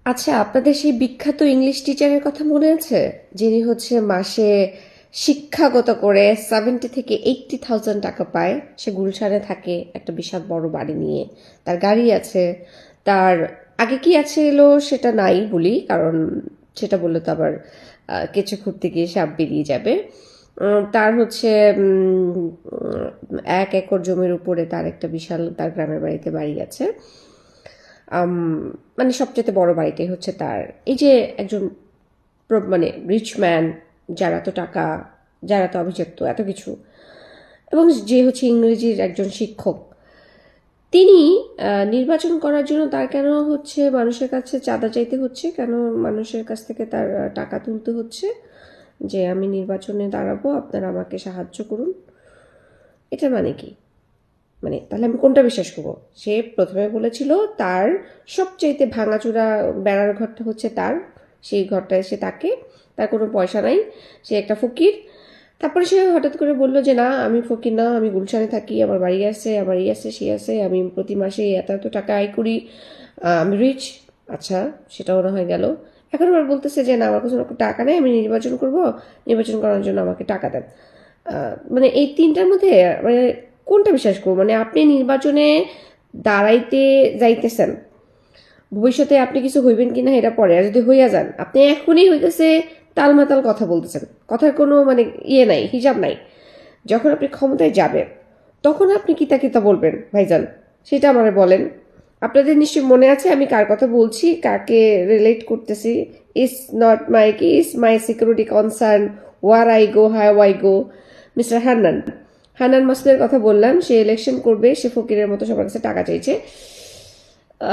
আচ্ছা, আপনাদের সেই বিখ্যাত ইংলিশ টিচারের কথা মনে আছে, যিনি হচ্ছে মাসে শিক্ষাগত করে 70 থেকে 80,000 টাকা পায়? সে গুলশানে থাকে, একটা বিশাল বড় বাড়ি নিয়ে, তার গাড়ি আছে। তার আগে কি আছে এলো সেটা নাই বলি, কারণ সেটা বললে তো আবার কেঁচো খুঁড়তে গিয়ে সাপ বেরিয়ে যাবে। তার হচ্ছে 1 একর জমির উপরে তার একটা বিশাল, তার গ্রামের বাড়িতে বাড়ি আছে। আম, মানে সবচেয়ে বড় বাড়িটাই হচ্ছে তার। এই যে একজন মানে রিচ ম্যান, যারা তো টাকা, যারা তো অভিজাত্য, এত কিছু, এবং যে হচ্ছে ইংরেজির একজন শিক্ষক, তিনি নির্বাচন করার জন্য তার কেন হচ্ছে মানুষের কাছে চাঁদা চাইতে হচ্ছে, কেন মানুষের কাছ থেকে তার টাকা তুলতে হচ্ছে যে আমি নির্বাচনে দাঁড়াবো, আপনারা আমাকে সাহায্য করুন? এটা মানে কি? মানে তাহলে আমি কোনটা বিশ্বাস করবো? সে প্রথমে বলেছিল তার সবচাইতে ভাঙাচোরা বেড়ার ঘরটা হচ্ছে তার, সেই ঘরটায় সে থাকে, তার কোনো পয়সা নাই, সে একটা ফকির। তারপরে সে হঠাৎ করে বলল যে না, আমি ফকির না, আমি গুলশানে থাকি, আমার বাড়ি আছে, আমার এই আছে সে আছে, আমি প্রতি মাসে এত এত টাকা আয় করি, আমি রিচ। আচ্ছা, সেটাও না হয়ে গেল। এখন আবার বলতেছে যে না, আমার কাছে টাকা নেই, আমি নির্বাচন করব, নির্বাচন করার জন্য আমাকে টাকা দেন। মানে এই তিনটার মধ্যে মানে কোনটা বিশ্বাস করবো? মানে আপনি নির্বাচনে দাঁড়াইতে যাইতেছেন, ভবিষ্যতে আপনি কিছু হইবেন কিনা এটা পরে, আর যদি হইয়া যান, আপনি এখনই হইতেছে তালমাতাল কথা বলতেছেন, কথার কোনো মানে ইয়ে নাই, হিসাব নাই। যখন আপনি ক্ষমতায় যাবেন, তখন আপনি কিতা কিতা বলবেন ভাইজান, সেটা আমারে বলেন। আপনাদের নিশ্চয়ই মনে আছে আমি কার কথা বলছি, কাকে রিলেট করতেছি। ইস not my key, is my security concern, where I go, how I go. Mister Hannan, Hannan মাসুদের কথা বললাম। সে ইলেকশন করবে, সে ফকিরের মতো সবার কাছে টাকা চাইছে।